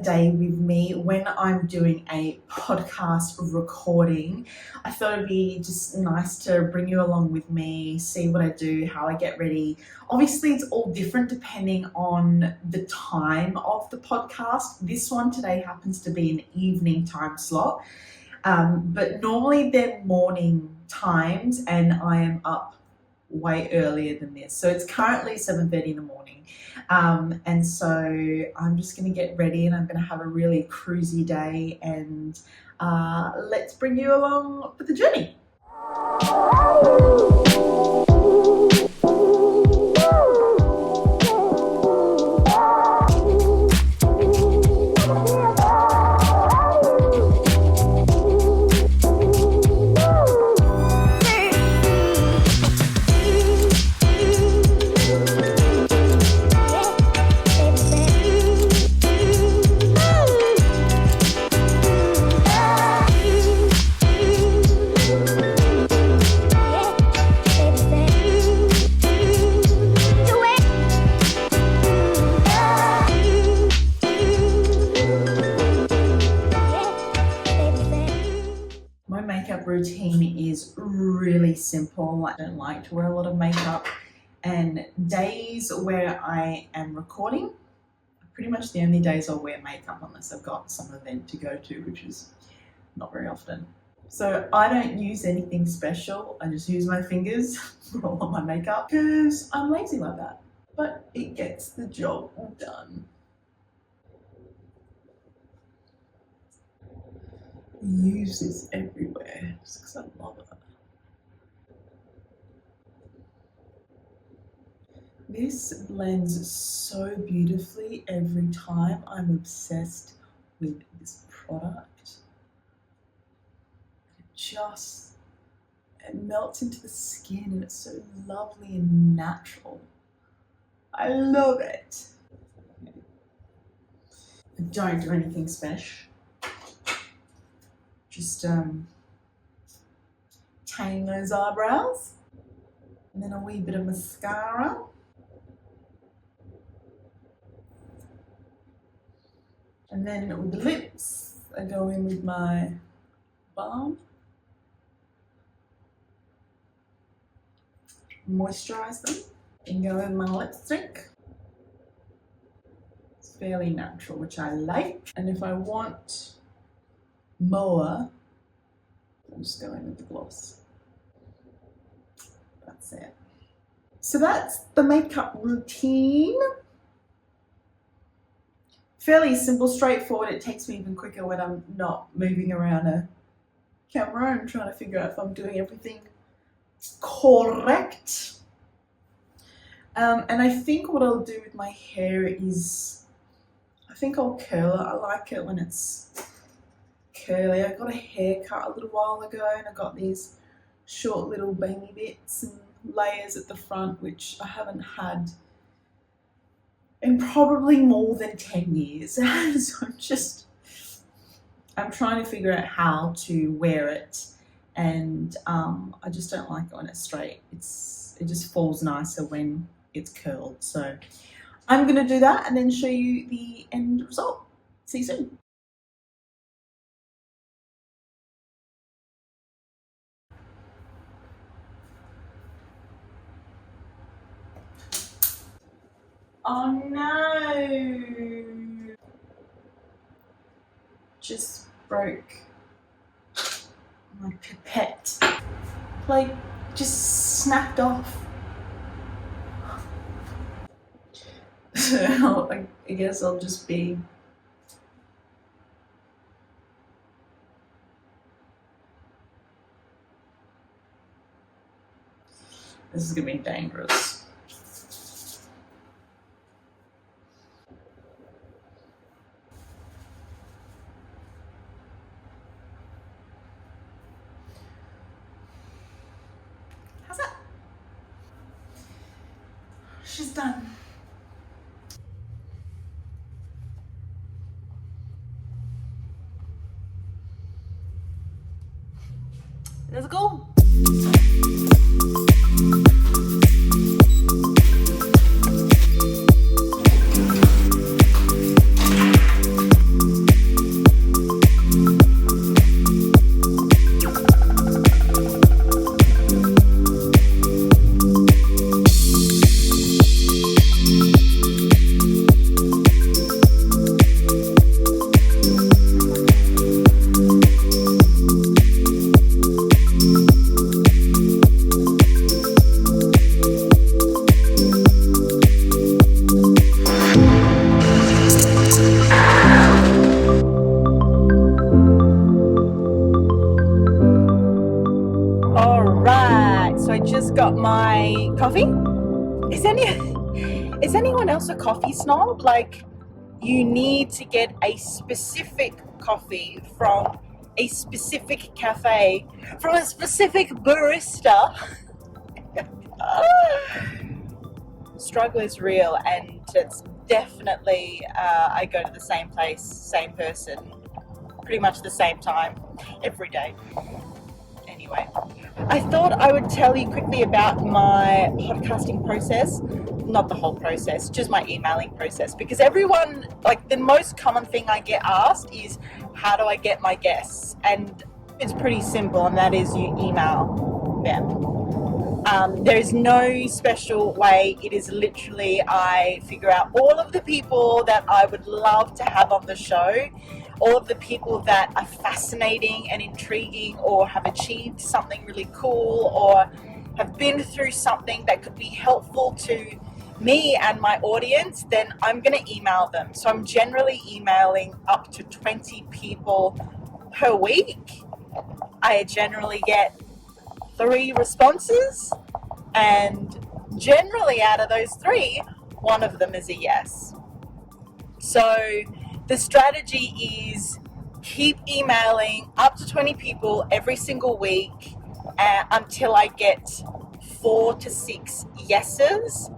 day with me when I'm doing a podcast recording. I thought it'd be just nice to bring you along with me, see what I do, how I get ready. Obviously, it's all different depending on the time of the podcast. This one today happens to be an evening time slot, but normally they're morning times and I am up way earlier than this. So it's currently 7:30 in the morning. And so I'm just going to get ready and I'm going to have a really cruisy day, and let's bring you along for the journey. Routine is really simple. I don't like to wear a lot of makeup, and days where I am recording are pretty much the only days I'll wear makeup unless I've got some event to go to, which is not very often. So I don't use anything special. I just use my fingers for all of my makeup because I'm lazy like that, but it gets the job done. Use this everywhere just because I love it. This blends so beautifully every time. I'm obsessed with this product. It melts into the skin and it's so lovely and natural. I love it. I don't do anything special. Just tame those eyebrows, and then a wee bit of mascara, and then with the lips I go in with my balm, moisturize them, and go in my lipstick. It's fairly natural, which I like, and if I want more, I'm just going with the gloss. That's it. So that's the makeup routine. Fairly simple, straightforward. It takes me even quicker when I'm not moving around a camera and trying to figure out if I'm doing everything correct. And I think what I'll do with my hair is, I think I'll curl it. I like it when it's curly. I got a haircut a little while ago and I got these short little bangy bits and layers at the front, which I haven't had in probably more than 10 years. So I'm trying to figure out how to wear it, and I just don't like it when it's straight. It just falls nicer when it's curled. So I'm going to do that and then show you the end result. See you soon. Oh no! Just broke my pipette. Like, just snapped off. So I guess I'll just be this is gonna be dangerous. She's done. Let's go. just got my coffee. Is anyone else a coffee snob? Like, you need to get a specific coffee from a specific cafe, from a specific barista. Struggle is real, and it's definitely, I go to the same place, same person, pretty much the same time, every day. Anyway, I thought I would tell you quickly about my podcasting process. Not the whole process, just my emailing process. Because everyone, like, the most common thing I get asked is, how do I get my guests? And it's pretty simple, and that is you email them. There's no special way. It is literally, I figure out all of the people that I would love to have on the show, all of the people that are fascinating and intriguing, or have achieved something really cool, or have been through something that could be helpful to me and my audience. Then I'm going to email them. So I'm generally emailing up to 20 people per week. I generally get 3 responses, and generally out of those 3, one of them is a yes. So the strategy is keep emailing up to 20 people every single week until I get 4 to 6 yeses.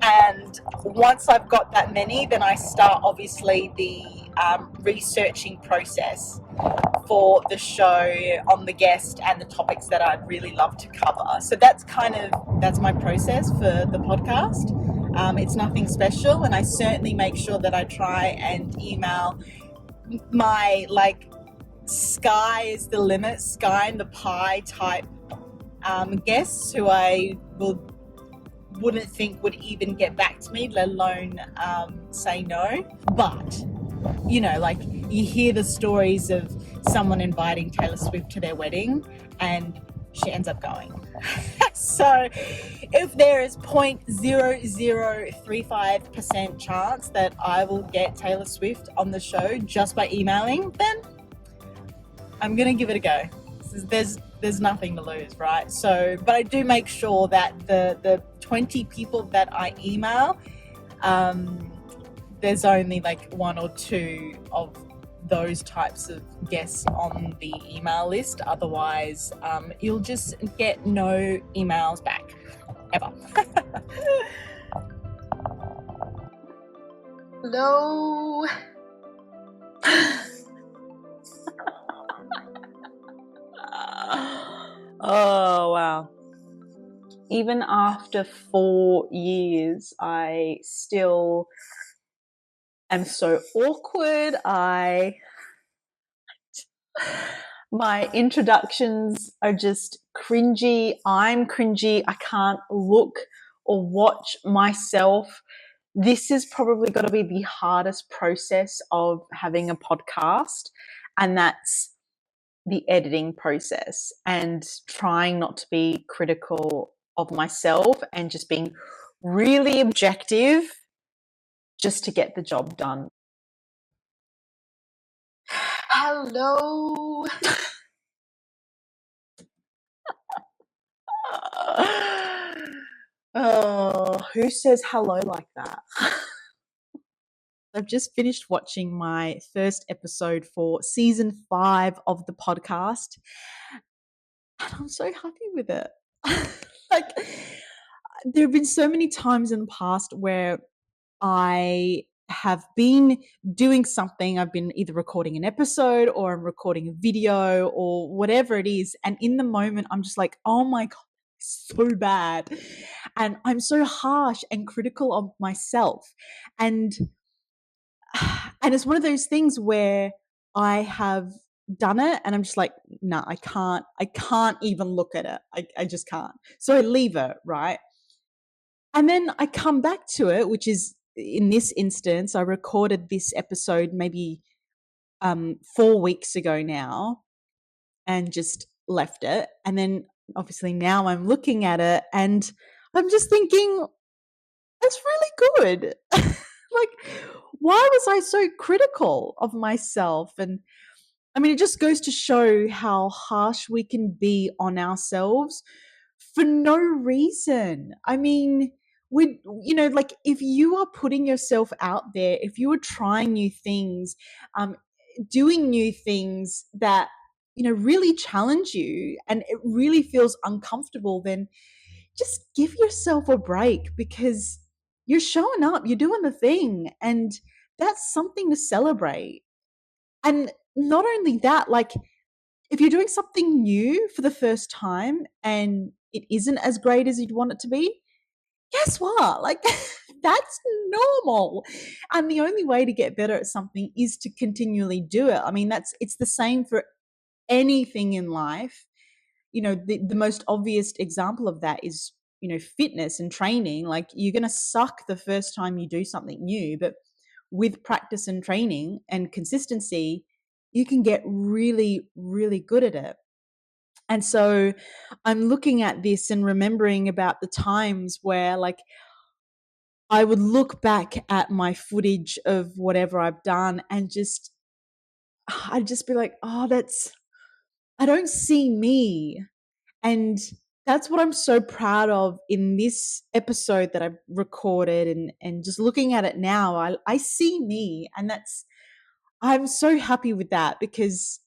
And once I've got that many, then I start obviously the researching process for the show, on the guest and the topics that I'd really love to cover. So that's my process for the podcast. It's nothing special, and I certainly make sure that I try and email my, like, sky is the limit, sky in the pie type guests who I wouldn't think would even get back to me, let alone say no. But, you know, like, you hear the stories of someone inviting Taylor Swift to their wedding and she ends up going. So if there is 0.0035% chance that I will get Taylor Swift on the show just by emailing, then I'm going to give it a go. There's nothing to lose, right? So, but I do make sure that the 20 people that I email, there's only like 1 or 2 of those types of guests on the email list. Otherwise, you'll just get no emails back, ever. Hello. Oh, wow. Even after 4 years, I still am so awkward. My introductions are just cringy. I'm cringy. I can't look or watch myself. This is probably got to be the hardest process of having a podcast, and that's the editing process, and trying not to be critical of myself and just being really objective just to get the job done. Hello. Oh, who says hello like that? I've just finished watching my first episode for season 5 of the podcast, and I'm so happy with it. Like, there have been so many times in the past where I have been doing something. I've been either recording an episode or I'm recording a video or whatever it is. And in the moment, I'm just like, oh my God, so bad. And I'm so harsh and critical of myself. And it's one of those things where I have done it and I'm just like, no, I can't even look at it. I just can't. So I leave it, right? And then I come back to it, which is, in this instance, I recorded this episode maybe 4 weeks ago now and just left it. And then obviously now I'm looking at it and I'm just thinking, that's really good. Like, why was I so critical of myself? And I mean, it just goes to show how harsh we can be on ourselves for no reason. I mean, like if you are putting yourself out there, if you are trying new things, um, doing new things that, really challenge you and it really feels uncomfortable, then just give yourself a break because you're showing up, you're doing the thing, and that's something to celebrate. And not only that, like if you're doing something new for the first time and it isn't as great as you'd want it to be, guess what? Like that's normal. And the only way to get better at something is to continually do it. I mean, it's the same for anything in life. The most obvious example of that is, fitness and training. Like you're going to suck the first time you do something new, but with practice and training and consistency, you can get really, really good at it. And so I'm looking at this and remembering about the times where, like, I would look back at my footage of whatever I've done and I'd just be like, oh, I don't see me. And that's what I'm so proud of in this episode that I've recorded, and just looking at it now, I see me, and I'm so happy with that because,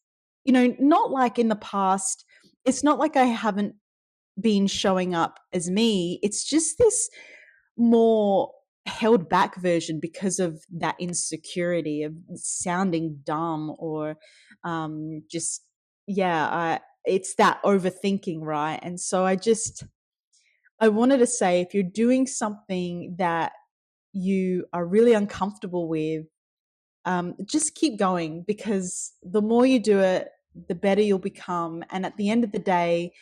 not like in the past, it's not like I haven't been showing up as me. It's just this more held back version because of that insecurity of sounding dumb or just, yeah, it's that overthinking, right? And so I wanted to say, if you're doing something that you are really uncomfortable with, just keep going because the more you do it, the better you'll become. And at the end of the day,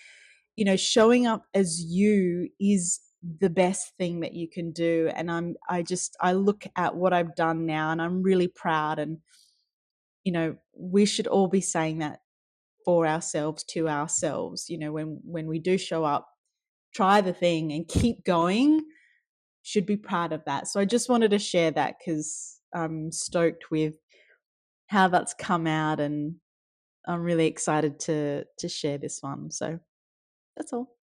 showing up as you is the best thing that you can do. And I look at what I've done now and I'm really proud. And, we should all be saying that for ourselves, to ourselves, when we do show up, try the thing and keep going, should be proud of that. So I just wanted to share that because I'm stoked with how that's come out, and I'm really excited to share this one. So that's all.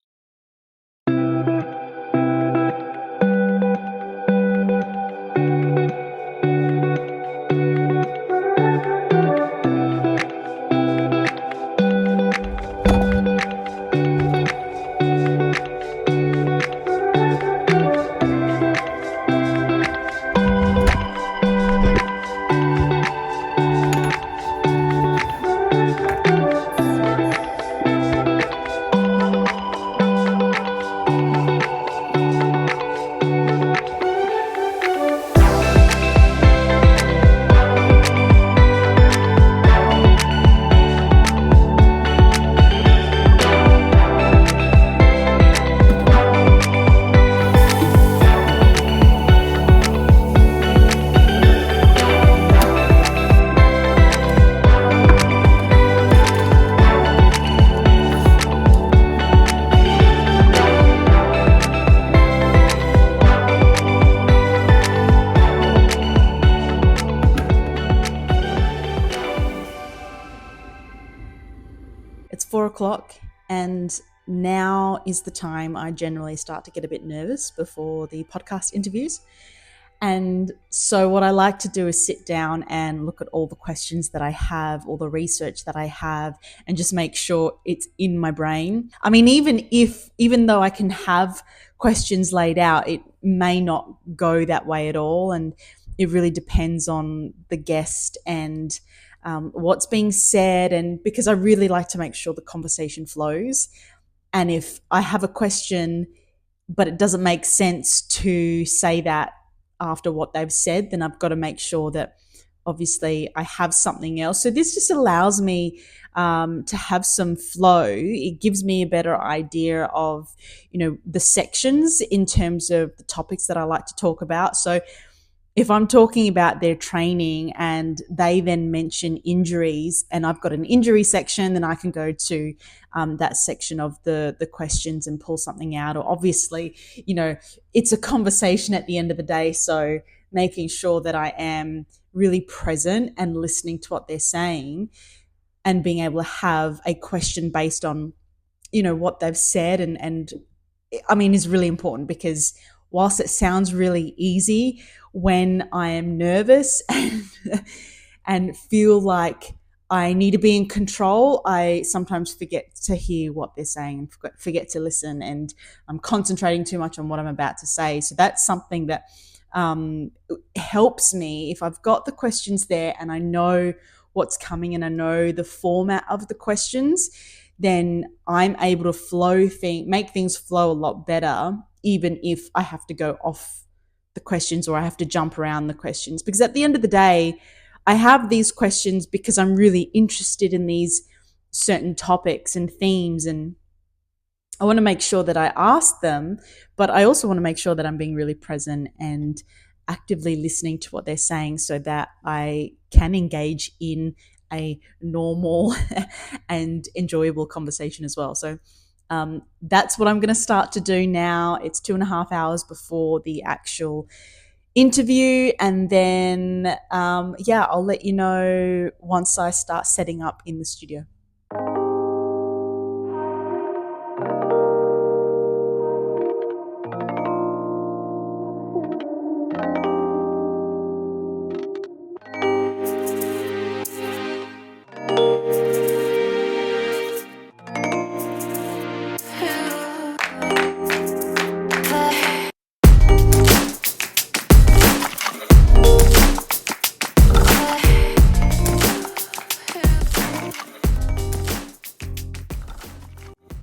It's 4 o'clock, and now is the time I generally start to get a bit nervous before the podcast interviews. And so, what I like to do is sit down and look at all the questions that I have, all the research that I have, and just make sure it's in my brain. I mean, even though I can have questions laid out, it may not go that way at all. And it really depends on the guest and what's being said. And because I really like to make sure the conversation flows. And if I have a question, but it doesn't make sense to say that after what they've said, then I've got to make sure that obviously I have something else. So this just allows me to have some flow. It gives me a better idea of, the sections in terms of the topics that I like to talk about. So if I'm talking about their training and they then mention injuries and I've got an injury section, then I can go to that section of the questions and pull something out. Or obviously, it's a conversation at the end of the day. So making sure that I am really present and listening to what they're saying and being able to have a question based on what they've said, and I mean, is really important, because whilst it sounds really easy, when I am nervous and feel like I need to be in control, I sometimes forget to hear what they're saying and forget to listen, and I'm concentrating too much on what I'm about to say. So that's something that helps me if I've got the questions there and I know what's coming and I know the format of the questions, then I'm able to make things flow a lot better, even if I have to go off the questions or I have to jump around the questions. Because at the end of the day, I have these questions because I'm really interested in these certain topics and themes, and I want to make sure that I ask them, but I also want to make sure that I'm being really present and actively listening to what they're saying so that I can engage in a normal and enjoyable conversation as well. So that's what I'm going to start to do now. It's 2.5 hours before the actual interview, and then I'll let you know once I start setting up in the studio.